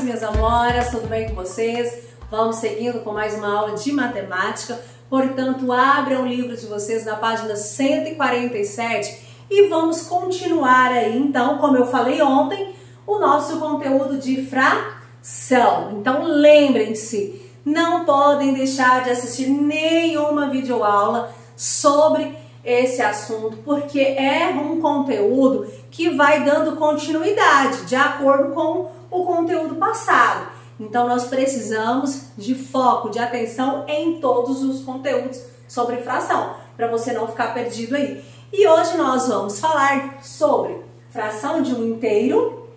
tarde, minhas amoras, tudo bem com vocês? Vamos seguindo com mais uma aula de matemática, portanto, abram o livro de vocês na página 147 e vamos continuar aí, então, como eu falei ontem, o nosso conteúdo de fração. Então, lembrem-se, não podem deixar de assistir nenhuma videoaula sobre esse assunto, porque é um conteúdo que vai dando continuidade de acordo com o conteúdo passado. Então nós precisamos de foco, de atenção em todos os conteúdos sobre fração, para você não ficar perdido aí. E hoje nós vamos falar sobre fração de um inteiro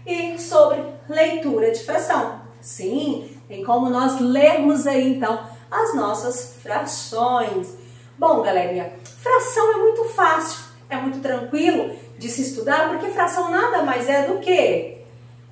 e sobre leitura de fração. Sim, tem como nós lermos aí então as nossas frações. Bom, galerinha, fração é muito fácil, é muito tranquilo de se estudar, porque fração nada mais é do que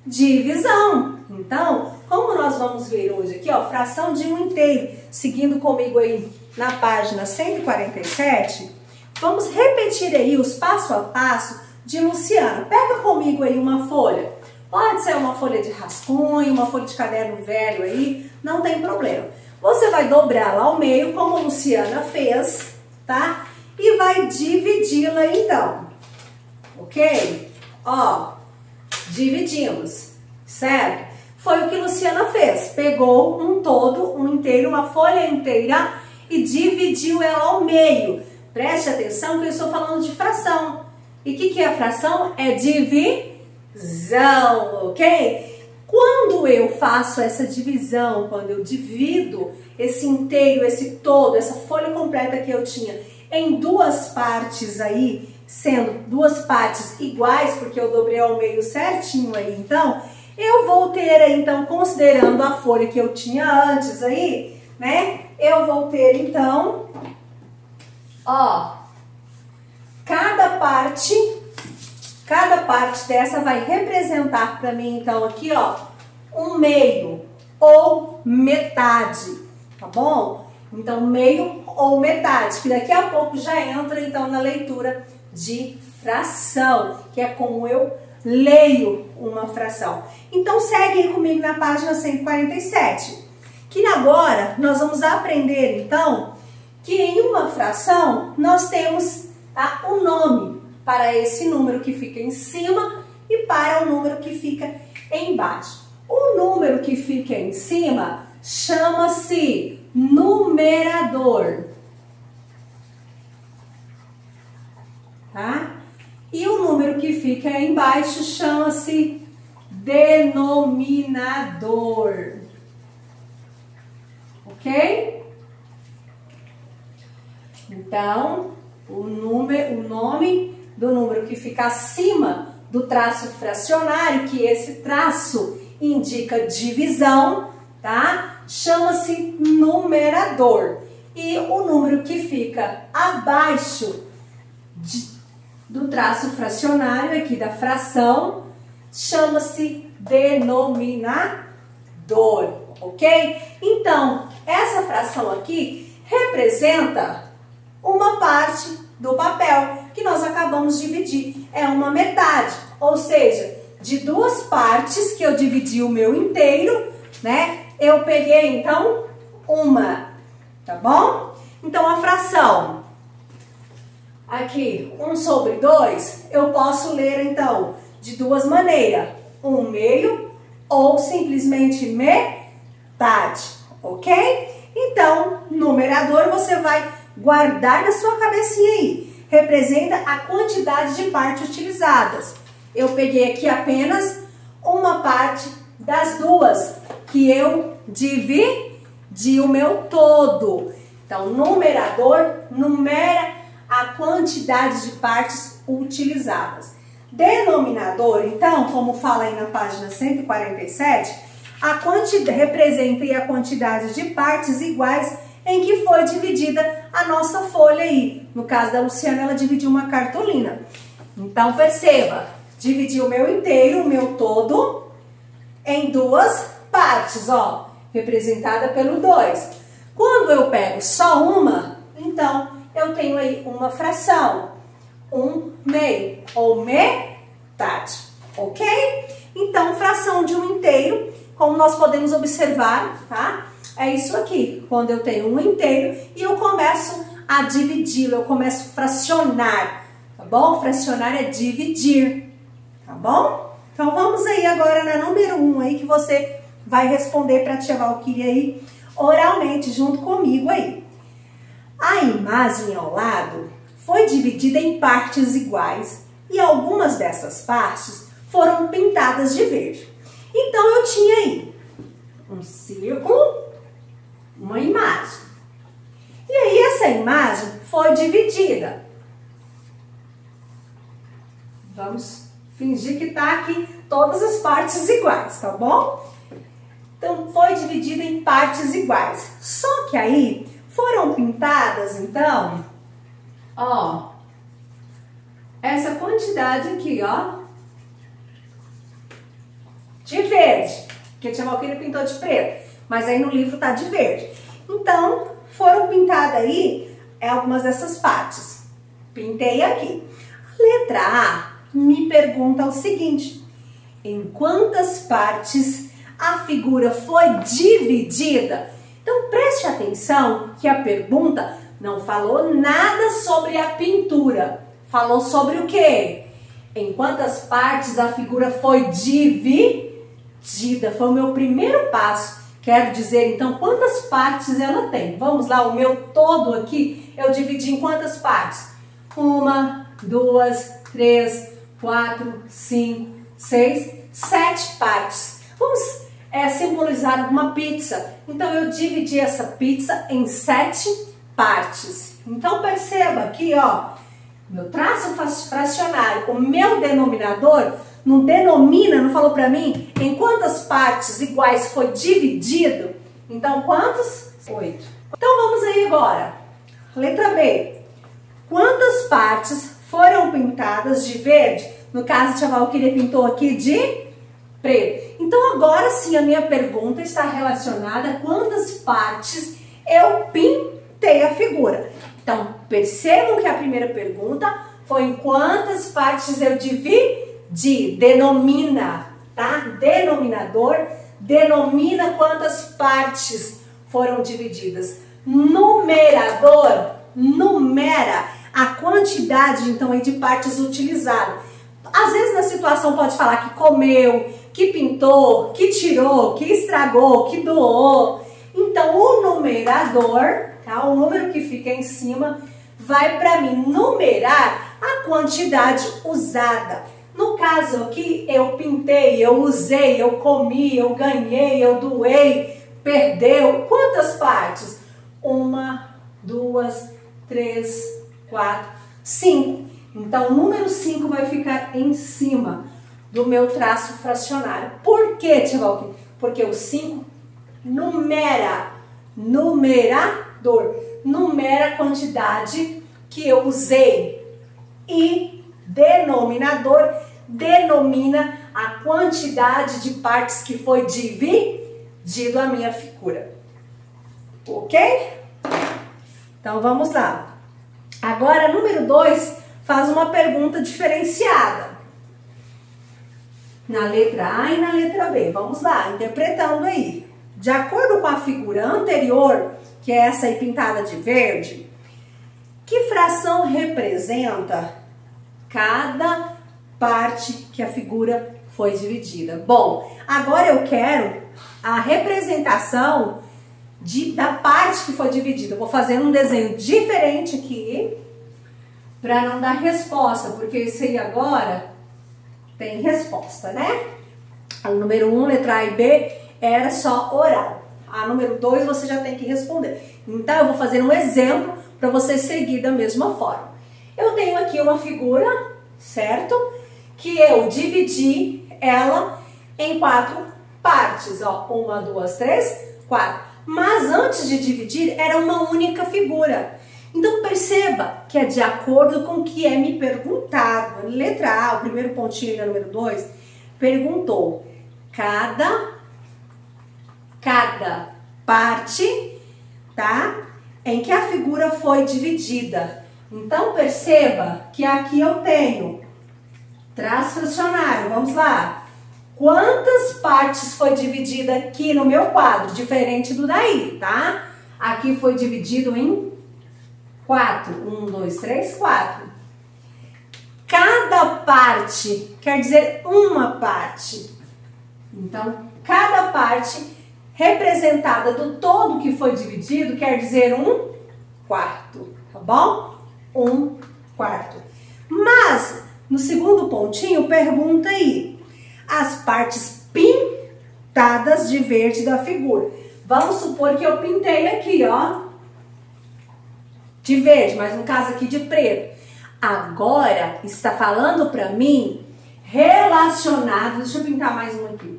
divisão. Então, como nós vamos ver hoje aqui, ó, fração de um inteiro, seguindo comigo aí na página 147, vamos repetir aí os passo a passo de Luciana. Pega comigo aí uma folha, pode ser uma folha de rascunho, uma folha de caderno velho aí, não tem problema. Você vai dobrá-la ao meio, como a Luciana fez, tá? E vai dividi-la então, ok? Ó, dividimos, certo? Foi o que Luciana fez, pegou um todo, um inteiro, uma folha inteira e dividiu ela ao meio. Preste atenção que eu estou falando de fração. E o que é a fração? É divisão, ok? Quando eu faço essa divisão, quando eu divido esse inteiro, esse todo, essa folha completa que eu tinha em duas partes aí, sendo duas partes iguais, porque eu dobrei ao meio certinho aí, então, eu vou ter aí, então, considerando a folha que eu tinha antes aí, né, eu vou ter, então, ó, cada parte dessa vai representar para mim, então, aqui, ó, um meio ou metade, tá bom? Então, meio ou metade, que daqui a pouco já entra, então, na leitura de fração, que é como eu leio uma fração. Então, segue aí comigo na página 147, que agora nós vamos aprender, então, que em uma fração nós temos um nome para esse número que fica em cima e para o número que fica embaixo. O número que fica em cima chama-se numerador, tá? E o número que fica embaixo chama-se denominador, ok? Então, o nome do número que fica acima do traço fracionário, que esse traço indica divisão, tá? Chama-se numerador. E o número que fica abaixo do traço fracionário aqui da fração chama-se denominador, ok? Então, essa fração aqui representa uma parte do papel que nós acabamos de dividir, é uma metade, ou seja, de duas partes que eu dividi o meu inteiro, né? Eu peguei então uma, tá bom? Então a fração aqui, 1/2, eu posso ler então de duas maneiras, 1/2 ou simplesmente metade, ok? Então, numerador você vai guardar na sua cabecinha aí, representa a quantidade de partes utilizadas. Eu peguei aqui apenas uma parte das duas que eu dividi o meu todo. Então, numerador numera a quantidade de partes utilizadas. Denominador, então, como fala aí na página 147, representa aí a quantidade de partes iguais em que foi dividida a nossa folha aí. No caso da Luciana, ela dividiu uma cartolina. Então, perceba, dividi o meu inteiro, o meu todo, em duas partes, ó, representada pelo 2. Quando eu pego só uma, então, eu tenho aí uma fração, 1/2 ou metade, ok? Então, fração de um inteiro, como nós podemos observar, tá? É isso aqui, quando eu tenho um inteiro e eu começo a dividi-lo, eu começo a fracionar, tá bom? Fracionar é dividir, tá bom? Então, vamos aí agora na número 1 aí, que você vai responder para a tia Valquíria aí, oralmente, junto comigo aí. A imagem ao lado foi dividida em partes iguais e algumas dessas partes foram pintadas de verde. Então, eu tinha aí um círculo, uma imagem. E aí, essa imagem foi dividida. Vamos fingir que tá aqui todas as partes iguais, tá bom? Então, foi dividida em partes iguais. Só que aí, foram pintadas, então, ó, essa quantidade aqui, ó, de verde, que a tia Valquíria pintou de preto, mas aí no livro tá de verde. Então, foram pintadas aí algumas dessas partes. Pintei aqui. A letra A me pergunta o seguinte: em quantas partes a figura foi dividida? Então, preste atenção que a pergunta não falou nada sobre a pintura. Falou sobre o quê? Em quantas partes a figura foi dividida? Foi o meu primeiro passo. Quero dizer, então, quantas partes ela tem. Vamos lá, o meu todo aqui, eu dividi em quantas partes? 1, 2, 3, 4, 5, 6, 7 partes. Vamos simbolizar uma pizza. Então, eu dividi essa pizza em 7 partes. Então, perceba aqui, ó, meu traço fracionário, o meu denominador, não denomina, não falou pra mim em quantas partes iguais foi dividido. Então, quantos? 8. Então, vamos aí agora. Letra B. Quantas partes foram pintadas de verde? No caso, a tia Valquíria pintou aqui de preto. Então, agora sim, a minha pergunta está relacionada a quantas partes eu pintei a figura. Então, percebam que a primeira pergunta foi em quantas partes eu dividi. Denomina, tá? Denominador denomina quantas partes foram divididas. Numerador numera a quantidade, então, aí de partes utilizadas. Às vezes na situação pode falar que comeu, que pintou, que tirou, que estragou, que doou. Então, o numerador, tá? O número que fica em cima, vai para mim numerar a quantidade usada. No caso aqui, eu pintei, eu usei, eu comi, eu ganhei, eu doei, perdeu. Quantas partes? 1, 2, 3, 4, 5. Então, o número 5 vai ficar em cima do meu traço fracionário. Por quê, tia Valquíria? Porque o 5 numera, numerador, numera a quantidade que eu usei. E denominador denomina a quantidade de partes que foi dividido a minha figura. Ok? Então, vamos lá. Agora, número 2 faz uma pergunta diferenciada. Na letra A e na letra B. Vamos lá, interpretando aí. De acordo com a figura anterior, que é essa aí pintada de verde, que fração representa cada parte que a figura foi dividida? Bom, agora eu quero a representação da parte que foi dividida. Eu vou fazer um desenho diferente aqui para não dar resposta, porque esse aí agora tem resposta, né? A número 1, letra A e B, era só oral. A número 2 você já tem que responder. Então, eu vou fazer um exemplo para você seguir da mesma forma. Eu tenho aqui uma figura, certo? Que eu dividi ela em 4 partes, ó. 1, 2, 3, 4. Mas antes de dividir, era uma única figura. Então, perceba que é de acordo com o que é me perguntado. Letra A, o primeiro pontinho da número 2, perguntou cada parte, tá? Em que a figura foi dividida. Então, perceba que aqui eu tenho traço fracionário. Vamos lá. quantas partes foi dividida aqui no meu quadro, diferente do daí, tá? Aqui foi dividido em 4. 1, 2, 3, 4. Cada parte quer dizer uma parte. Então, cada parte representada do todo que foi dividido quer dizer 1/4, tá bom? 1/4. Mas, no segundo pontinho, pergunta aí, as partes pintadas de verde da figura. Vamos supor que eu pintei aqui, ó, de verde, mas no caso aqui de preto. Agora, está falando para mim relacionado, deixa eu pintar mais um aqui.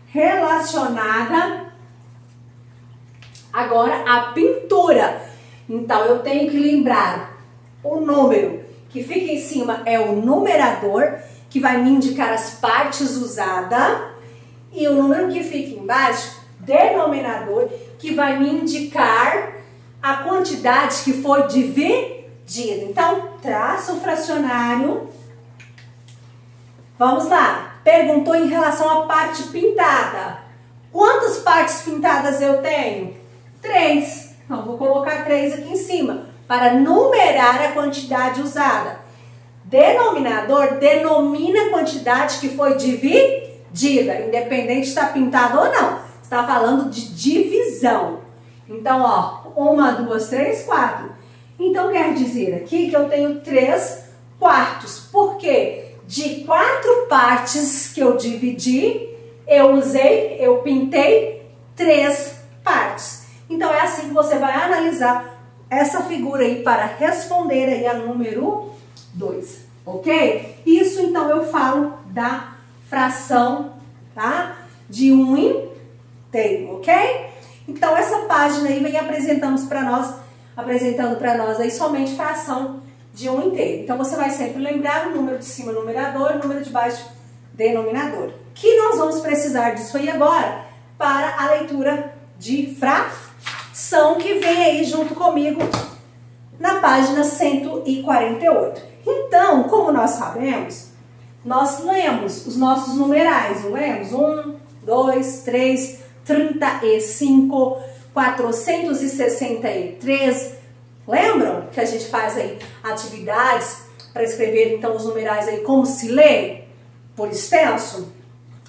Relacionada agora a pintura. Então, eu tenho que lembrar o número que fica em cima é o numerador, que vai me indicar as partes usadas, e o número que fica embaixo, denominador, que vai me indicar a quantidade que foi dividida. Então, traça o fracionário. Vamos lá. Perguntou em relação à parte pintada. Quantas partes pintadas eu tenho? 3. Então, vou colocar 3 aqui em cima para numerar a quantidade usada. Denominador denomina a quantidade que foi dividida, independente de estar pintado ou não. Está falando de divisão. Então, ó, 1, 2, 3, 4. Então, quer dizer aqui que eu tenho 3/4. Por quê? De 4 partes que eu dividi, eu pintei 3 partes. Então, é assim que você vai analisar essa figura aí para responder aí a número 2, ok? Isso, então, eu falo da fração, tá? De um inteiro, ok? Então, essa página aí vem apresentando para nós aí somente fração de um inteiro. Então, você vai sempre lembrar o número de cima, numerador, o número de baixo, denominador. Que nós vamos precisar disso aí agora para a leitura de fração, que vem aí junto comigo na página 148. Então, como nós sabemos, nós lemos os nossos numerais, não lemos? 1, 2, 3, 35, 463. Lembram que a gente faz aí atividades para escrever então os numerais aí como se lê por extenso?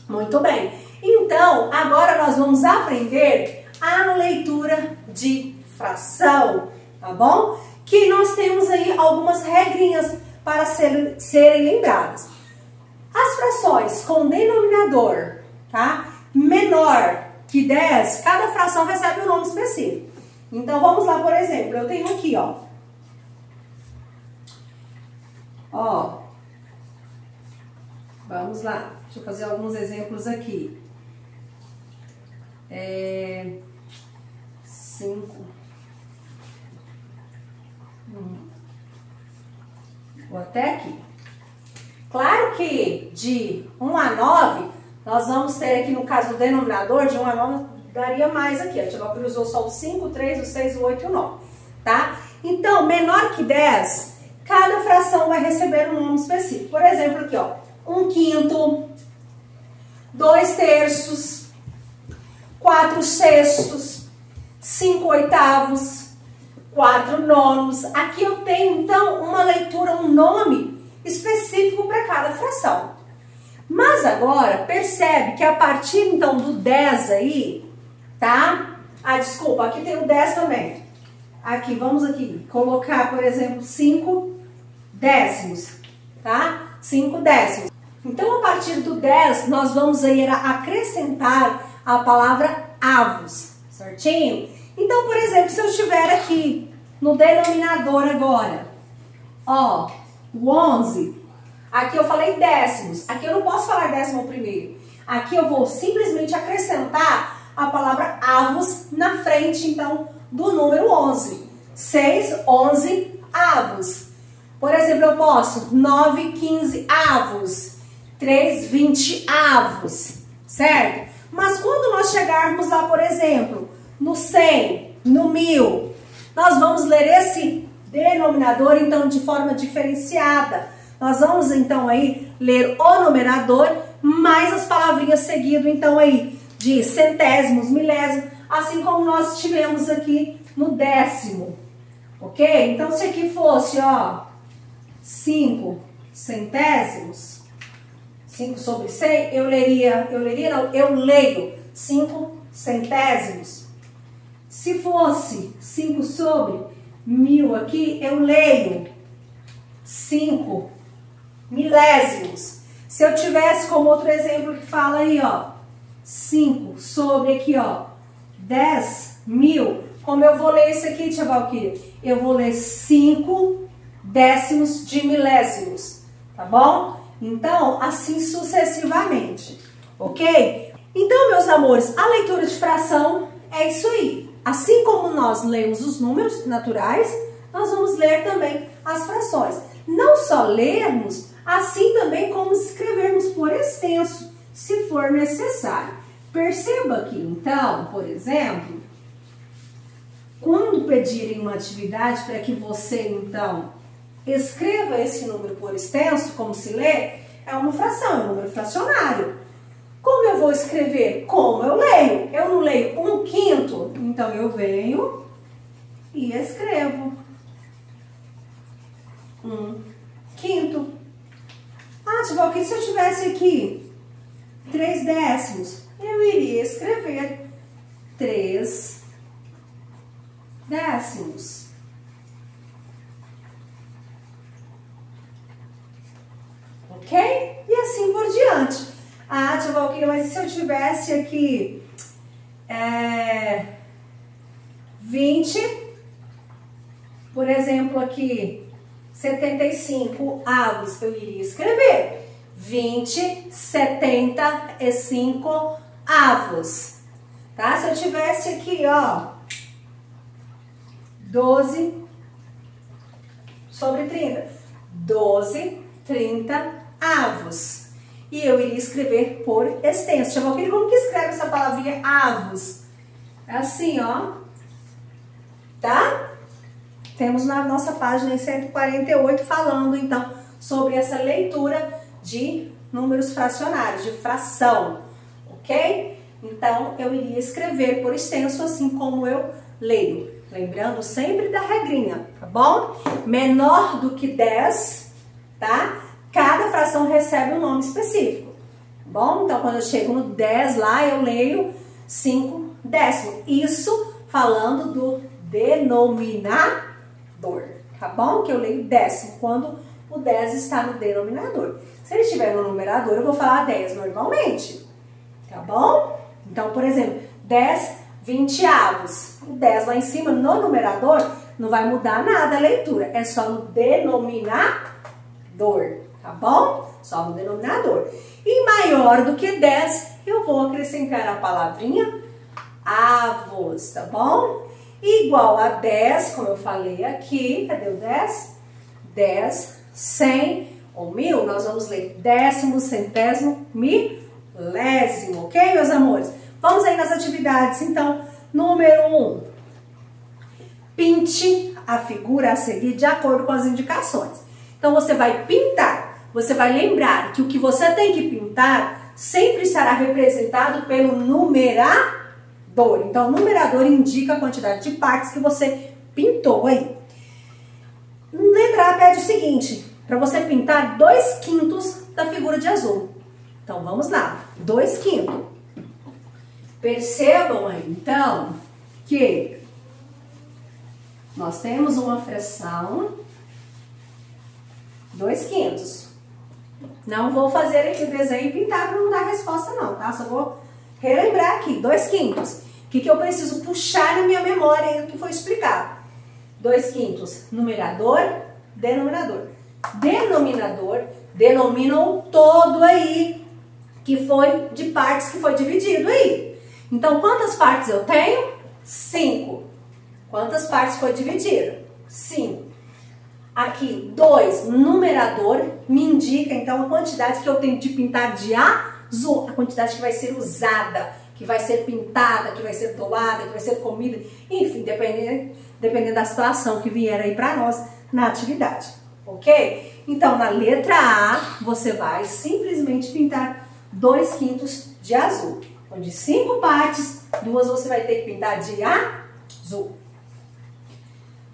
Muito bem. Então, agora nós vamos aprender a leitura de fração, tá bom? Que nós temos aí algumas regrinhas para serem lembradas. As frações com denominador, tá? Menor que 10, cada fração recebe um nome específico. Então, vamos lá, por exemplo, eu tenho aqui, ó. Ó. Vamos lá. Deixa eu fazer alguns exemplos aqui. 5. Vou até aqui. Claro que de 1 a 9, nós vamos ter aqui, no caso do denominador, de 1 a 9, daria mais aqui. A tia cruzou só o 5, o 3, o 6, o 8 e o 9, tá? Então, menor que 10, cada fração vai receber um nome específico. Por exemplo, aqui, ó, 1/5, 2/3, 4/6, 5/8, 4/9. Aqui eu tenho, então, uma leitura, um nome específico para cada fração. Mas agora, percebe que a partir, então, do 10 aí, tá? Ah, desculpa, aqui tem o 10 também. Aqui, vamos aqui, colocar, por exemplo, 5 décimos, tá? 5 décimos. Então, a partir do 10, nós vamos aí acrescentar a palavra avos, certinho? Então, por exemplo, se eu estiver aqui no denominador agora, ó, o 11, aqui eu falei décimos, aqui eu não posso falar 11º. Aqui eu vou simplesmente acrescentar a palavra avos na frente, então, do número 11. 6, 11 avos. Por exemplo, eu posso 9, 15 avos. 3, 20 avos, certo? Mas quando nós chegarmos lá, por exemplo, no 100, no 1000, nós vamos ler esse denominador, então, de forma diferenciada. Nós vamos, então, aí, ler o numerador mais as palavrinhas seguido, então, aí, de centésimos, milésimos, assim como nós tivemos aqui no décimo, ok? Então, se aqui fosse, ó, 5 centésimos, 5 sobre 100, eu leio 5 centésimos. Se fosse 5 sobre 1000 aqui, eu leio 5 milésimos. Se eu tivesse como outro exemplo que fala aí, ó, 5 sobre aqui, ó, 10.000, como eu vou ler isso aqui, tia Valquíria? Eu vou ler 5 décimos de milésimos, tá bom? Então, assim sucessivamente, ok? Então, meus amores, a leitura de fração é isso aí. Assim como nós lemos os números naturais, nós vamos ler também as frações. Não só lermos, assim também como escrevermos por extenso, se for necessário. Perceba aqui, então, por exemplo, quando pedirem uma atividade para que você, então, escreva esse número por extenso, como se lê, é uma fração, é um número fracionário. Como eu vou escrever? Como eu leio? Eu não leio 1/5, então eu venho e escrevo 1/5. Ah, tia Valquíria, se eu tivesse aqui 3 décimos, eu iria escrever 3 décimos. Ok? E assim por diante. Ah, tia Valquíria, mas se eu tivesse aqui 20, por exemplo, aqui 75 avos, eu iria escrever 20, 75 avos, tá? Se eu tivesse aqui, ó, 12 sobre 30, 12, 30 avos. E eu iria escrever por extenso. Tia Valquíria, como que escreve essa palavrinha avos? É assim, ó. Tá? Temos na nossa página em 148 falando, então, sobre essa leitura de números fracionários, de fração. Ok? Então, eu iria escrever por extenso, assim como eu leio. Lembrando sempre da regrinha, tá bom? Menor do que 10, tá? Cada fração recebe um nome específico, bom? Então, quando eu chego no 10 lá, eu leio 5 décimos. Isso falando do denominador, tá bom? Que eu leio décimo quando o 10 está no denominador. Se ele estiver no numerador, eu vou falar 10 normalmente, tá bom? Então, por exemplo, 10 vinte-avos. O 10 lá em cima, no numerador, não vai mudar nada a leitura. É só no denominador. Tá bom? Só no denominador. E maior do que 10, eu vou acrescentar a palavrinha avos, tá bom? Igual a 10, como eu falei aqui, cadê o 10? 10, 100 ou 1000, nós vamos ler décimo, centésimo, milésimo, ok, meus amores? Vamos aí nas atividades, então, número 1. Pinte a figura a seguir de acordo com as indicações. Então, você vai pintar. Você vai lembrar que o que você tem que pintar sempre estará representado pelo numerador. Então, o numerador indica a quantidade de partes que você pintou aí. Letra A pede o seguinte, para você pintar 2/5 da figura de azul. Então, vamos lá. 2/5. Percebam aí, então, que nós temos uma fração 2/5. Não vou fazer aqui o desenho e pintar para não dar resposta não, tá? Só vou relembrar aqui, 2/5. O que eu preciso puxar na minha memória aí do que foi explicado? 2/5, numerador, denominador. Denominador denomina o todo aí, que foi de partes que foi dividido aí. Então, quantas partes eu tenho? 5. Quantas partes foi dividido? 5. Aqui, 2, numerador, me indica, então, a quantidade que eu tenho de pintar de azul, a quantidade que vai ser usada, que vai ser pintada, que vai ser doada, que vai ser comida, enfim, dependendo da situação que vier aí para nós na atividade, ok? Então, na letra A, você vai simplesmente pintar 2/5 de azul. Então, de 5 partes, 2 você vai ter que pintar de azul.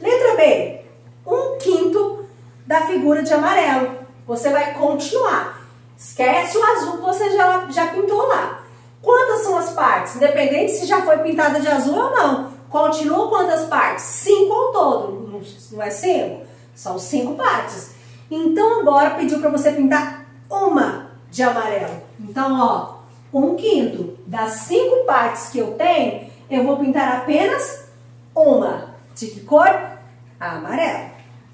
Letra B, 1/5 da figura de amarelo. Você vai continuar. Esquece o azul que você já pintou lá. Quantas são as partes? Independente se já foi pintada de azul ou não. Continua quantas partes? 5 ao todo. Não é 5? São 5 partes. Então agora pediu para você pintar uma de amarelo. Então, ó, 1/5 das 5 partes que eu tenho, eu vou pintar apenas uma. De que cor? Amarelo.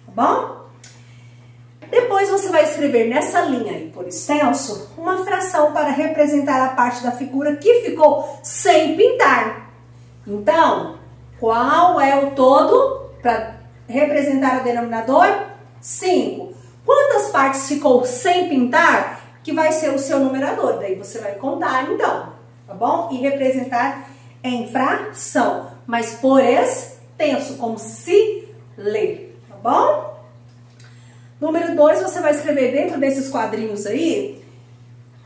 Tá bom? Depois você vai escrever nessa linha aí, por extenso, uma fração para representar a parte da figura que ficou sem pintar. Então, qual é o todo para representar o denominador? 5. Quantas partes ficou sem pintar? Que vai ser o seu numerador. Daí você vai contar então, tá bom? E representar em fração, mas por extenso, como se lê, tá bom? Número 2, você vai escrever dentro desses quadrinhos aí,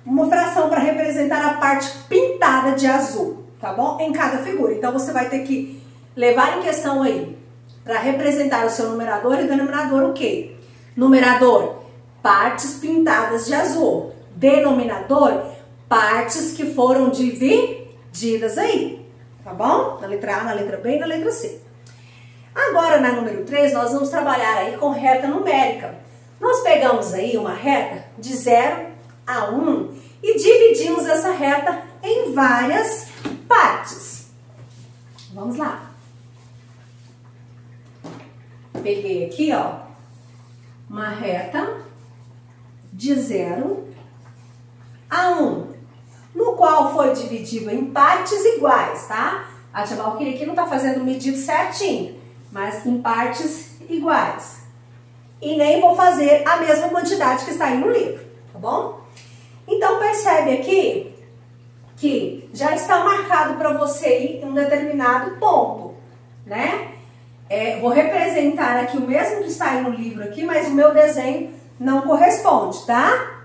uma fração para representar a parte pintada de azul, tá bom? Em cada figura. Então, você vai ter que levar em questão aí, para representar o seu numerador e denominador, o quê? Numerador, partes pintadas de azul. Denominador, partes que foram divididas aí, tá bom? Na letra A, na letra B e na letra C. Agora, na número 3, nós vamos trabalhar aí com reta numérica. Nós pegamos aí uma reta de 0 a 1 e dividimos essa reta em várias partes. Vamos lá. Peguei aqui, ó, uma reta de 0 a 1, no qual foi dividido em partes iguais, tá? A tia Valquíria aqui não tá fazendo o medido certinho, mas em partes iguais. E nem vou fazer a mesma quantidade que está aí no livro, tá bom? Então, percebe aqui que já está marcado para você ir em um determinado ponto, né? Vou representar aqui o mesmo que está aí no livro aqui, mas o meu desenho não corresponde, tá?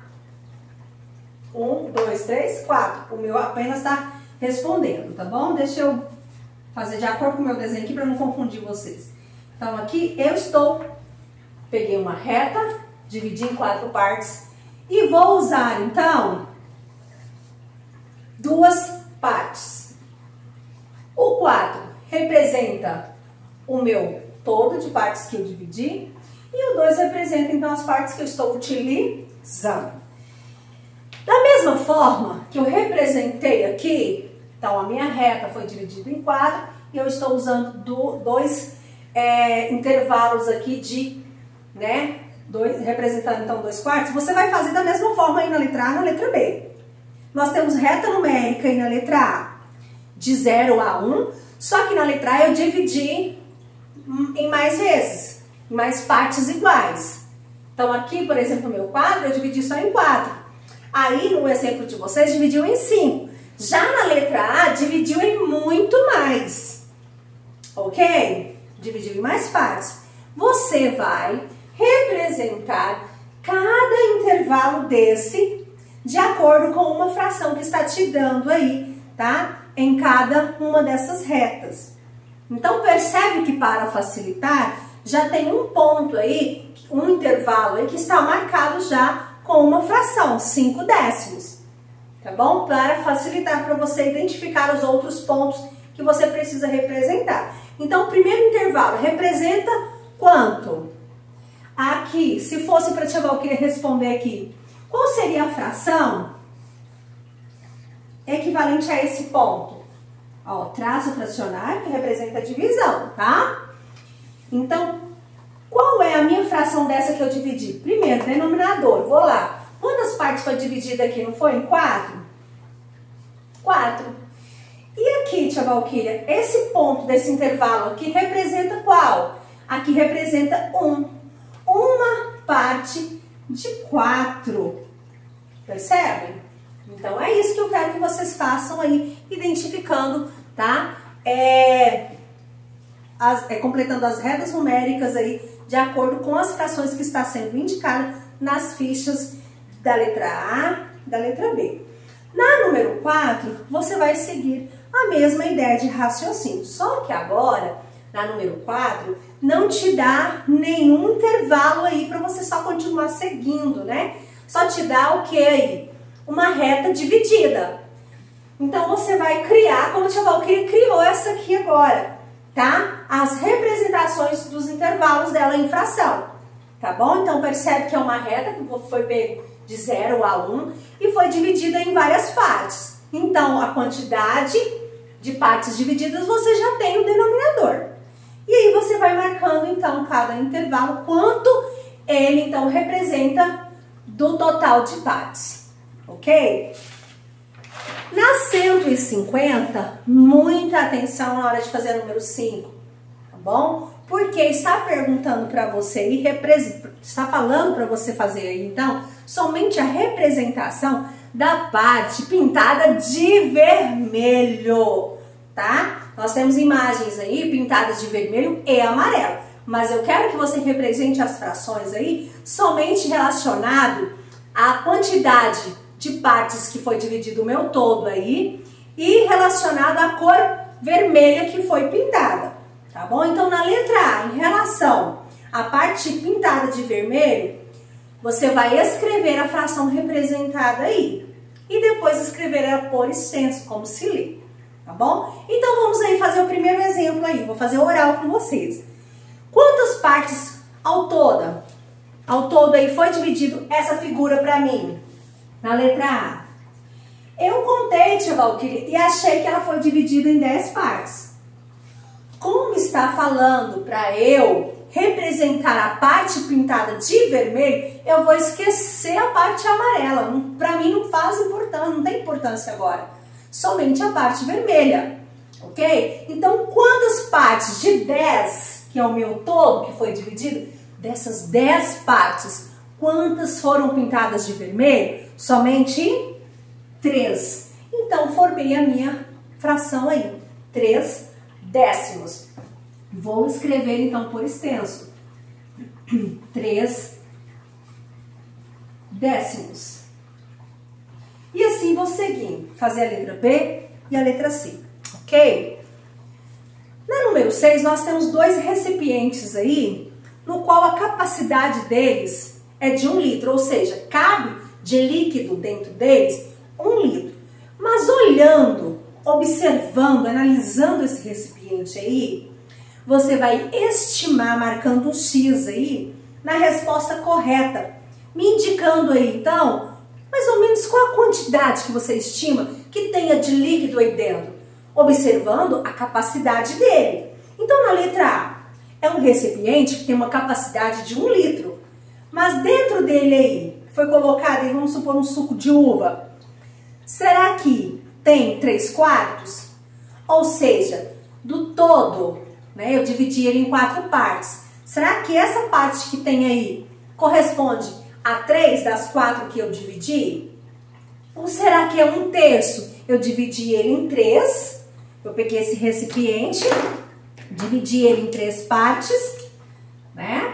1, 2, 3, 4. O meu apenas está respondendo, tá bom? Deixa eu fazer de acordo com o meu desenho aqui para não confundir vocês. Então, aqui eu peguei uma reta, dividi em 4 partes e vou usar, então, 2 partes. O 4 representa o meu todo de partes que eu dividi e o 2 representa, então, as partes que eu estou utilizando. Da mesma forma que eu representei aqui, então, a minha reta foi dividida em 4 e eu estou usando 2 intervalos aqui de, né, representando então 2/4, você vai fazer da mesma forma aí na letra A e na letra B. Nós temos reta numérica aí na letra A de 0 a 1, só que na letra A eu dividi em mais vezes, em mais partes iguais. Então aqui, por exemplo, no meu quadro, eu dividi só em 4. Aí, no exemplo de vocês, dividiu em 5. Já na letra A, dividiu em muito mais. Ok? Dividiu em mais partes. Você vai representar cada intervalo desse de acordo com uma fração que está te dando aí, tá? Em cada uma dessas retas. Então, percebe que para facilitar, já tem um ponto aí, um intervalo aí que está marcado já com uma fração, 5 décimos. Tá bom? Para facilitar para você identificar os outros pontos que você precisa representar. Então, o primeiro intervalo representa quanto? Aqui, se fosse para a tia Valquíria responder aqui, qual seria a fração equivalente a esse ponto? Ó, traço fracionário que representa a divisão, tá? Então, qual é a minha fração dessa que eu dividi? Primeiro, denominador, vou lá. Quantas partes foi dividida aqui, não foi? Em 4? 4. E aqui, tia Valquíria, esse ponto desse intervalo aqui representa qual? Aqui representa 1. Uma parte de 4. Percebem? Então, é isso que eu quero que vocês façam aí, identificando, tá? Completando as retas numéricas aí, de acordo com as frações que está sendo indicada nas fichas da letra A e da letra B. Na número 4, você vai seguir a mesma ideia de raciocínio, só que agora, na número 4, não te dá nenhum intervalo aí para você só continuar seguindo, né? Só te dá o que aí? Uma reta dividida. Então, você vai criar, como a tia Valquíria criou essa aqui agora, tá? As representações dos intervalos dela em fração, tá bom? Então, percebe que é uma reta que foi pego de 0 a 1 e foi dividida em várias partes. Então, a quantidade de partes divididas você já tem o denominador. E aí você vai marcando, então, cada intervalo, quanto ele, então, representa do total de partes, ok? Na 150, muita atenção na hora de fazer o número 5, tá bom? Porque está perguntando para você e está falando para você fazer aí, então, somente a representação da parte pintada de vermelho, tá? Nós temos imagens aí pintadas de vermelho e amarelo, mas eu quero que você represente as frações aí somente relacionado à quantidade de partes que foi dividido o meu todo aí e relacionado à cor vermelha que foi pintada, tá bom? Então, na letra A, em relação à parte pintada de vermelho, você vai escrever a fração representada aí e depois escrever ela por extenso, como se lê, tá bom? Então, vamos aí fazer o primeiro exemplo aí, vou fazer oral com vocês. Quantas partes ao todo? Ao todo aí foi dividido essa figura para mim? Na letra A. Eu contei, tia Valquíria, e achei que ela foi dividida em 10 partes. Como está falando para eu representar a parte pintada de vermelho, eu vou esquecer a parte amarela. Para mim não faz importância, não tem importância agora. Somente a parte vermelha, ok? Então, quantas partes de 10, que é o meu todo que foi dividido, dessas 10 partes, quantas foram pintadas de vermelho? Somente 3. Então, formei a minha fração aí, 3 décimos. Vou escrever, então, por extenso. 3 décimos. E assim vou seguindo, fazer a letra B e a letra C, ok? Na número 6, nós temos dois recipientes aí, no qual a capacidade deles é de 1 litro, ou seja, cabe de líquido dentro deles 1 litro. Mas olhando, observando, analisando esse recipiente aí, você vai estimar, marcando um X aí, na resposta correta, me indicando aí, então, mais ou menos qual a quantidade que você estima que tenha de líquido aí dentro, observando a capacidade dele. Então, na letra A, é um recipiente que tem uma capacidade de 1 litro, mas dentro dele aí, foi colocado, aí, vamos supor, um suco de uva. Será que tem 3/4? Ou seja, do todo, né, eu dividi ele em 4 partes. Será que essa parte que tem aí corresponde a 3 das 4 que eu dividi? Ou será que é 1/3? Eu dividi ele em 3, eu peguei esse recipiente, dividi ele em 3 partes, né?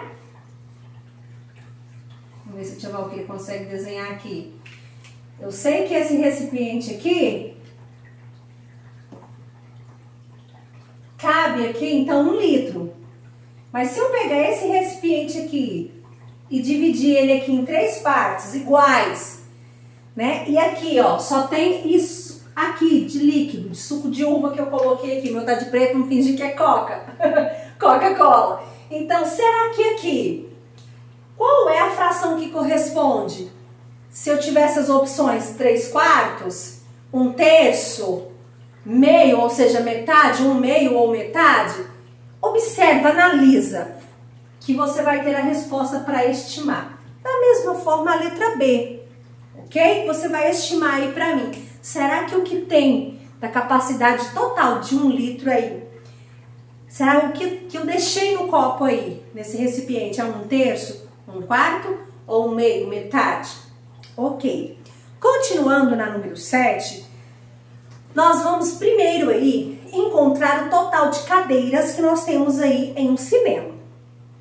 Vamos ver se a tia Valquíria consegue desenhar aqui. Eu sei que esse recipiente aqui cabe aqui, então, 1 litro. Mas se eu pegar esse recipiente aqui e dividir ele aqui em 3 partes iguais, né? E aqui, ó, só tem isso aqui de líquido, de suco de uva que eu coloquei aqui. Meu tá de preto, não fingir que é Coca. Coca-Cola. Então, será que aqui, qual é a fração que corresponde? Se eu tivesse as opções 3/4, 1/3, meio, ou seja, metade, 1/2 ou metade, observa, analisa, que você vai ter a resposta para estimar. Da mesma forma, a letra B, ok? Você vai estimar aí para mim. Será que o que tem da capacidade total de 1 litro aí, será o que eu deixei no copo aí, nesse recipiente, é 1/3, 1/4 ou 1/2, metade? Ok. Continuando na número 7, nós vamos primeiro aí encontrar o total de cadeiras que nós temos aí em um cinema.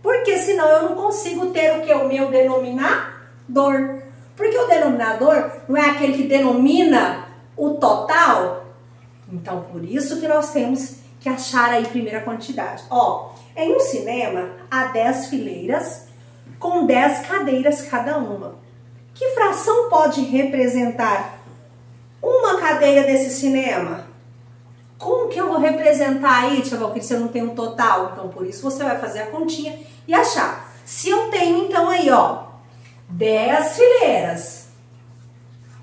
Porque senão eu não consigo ter o que? O meu denominador. Porque o denominador não é aquele que denomina o total? Então, por isso que nós temos que achar aí primeiro a quantidade. Ó, em um cinema, há 10 fileiras com 10 cadeiras cada uma. Que fração pode representar uma cadeira desse cinema? Como que eu vou representar aí, tia Valquíria, se eu não tenho um total? Então, por isso você vai fazer a continha e achar. Se eu tenho, então, aí, ó, 10 fileiras.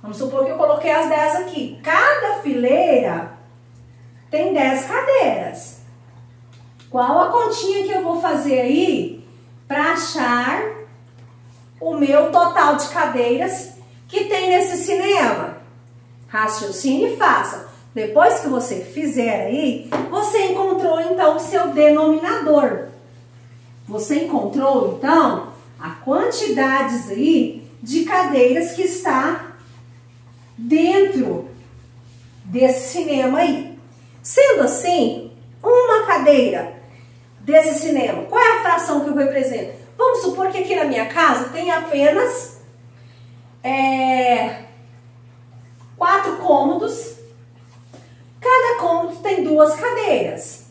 Vamos supor que eu coloquei as 10 aqui. Cada fileira tem 10 cadeiras. Qual a continha que eu vou fazer aí para achar o meu total de cadeiras que tem nesse cinema? Raciocine e faça. Depois que você fizer aí, você encontrou então o seu denominador. Você encontrou então a quantidades aí de cadeiras que está dentro desse cinema aí. Sendo assim, uma cadeira desse cinema, qual é a fração que eu represento? Vamos supor que aqui na minha casa tem apenas 4 cômodos. Cada cômodo tem 2 cadeiras,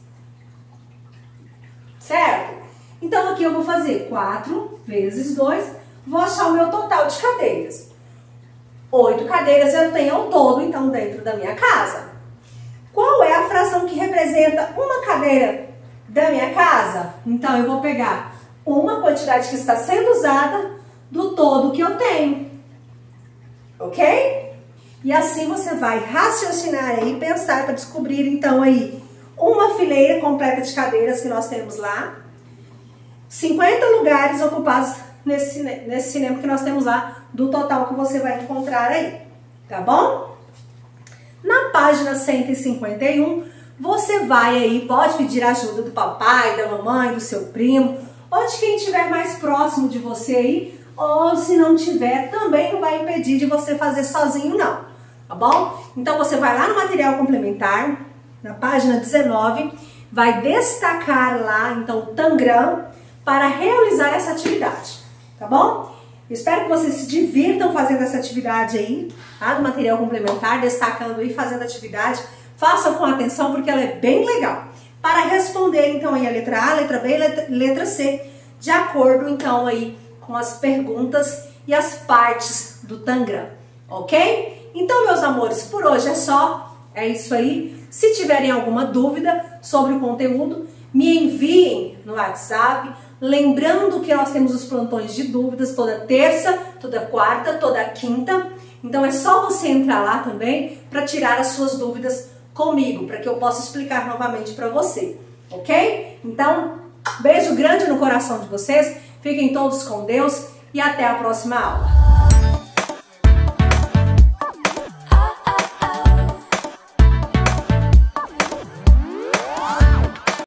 certo? Então aqui eu vou fazer 4 vezes 2, vou achar o meu total de cadeiras. 8 cadeiras eu tenho ao todo, então, dentro da minha casa. Qual é a fração que representa uma cadeira da minha casa? Então eu vou pegar uma quantidade que está sendo usada do todo que eu tenho, ok? E assim você vai raciocinar aí, pensar para descobrir então aí uma fileira completa de cadeiras que nós temos lá, 50 lugares ocupados nesse cinema que nós temos lá, do total que você vai encontrar aí, tá bom? Na página 151, você vai aí, pode pedir ajuda do papai, da mamãe, do seu primo, ou de quem estiver mais próximo de você aí, ou se não tiver, também não vai impedir de você fazer sozinho não, tá bom? Então você vai lá no material complementar, na página 19, vai destacar lá então o Tangram para realizar essa atividade, tá bom? Espero que vocês se divirtam fazendo essa atividade aí, tá? Do material complementar, destacando aí, fazendo a atividade. Façam com atenção porque ela é bem legal. Para responder então aí a letra A, letra B e letra C, de acordo então aí com as perguntas e as partes do Tangram, ok? Então, meus amores, por hoje é só, é isso aí. Se tiverem alguma dúvida sobre o conteúdo, me enviem no WhatsApp. Lembrando que nós temos os plantões de dúvidas toda terça, toda quarta, toda quinta. Então é só você entrar lá também para tirar as suas dúvidas comigo, para que eu possa explicar novamente para você, ok? Então, beijo grande no coração de vocês, fiquem todos com Deus e até a próxima aula.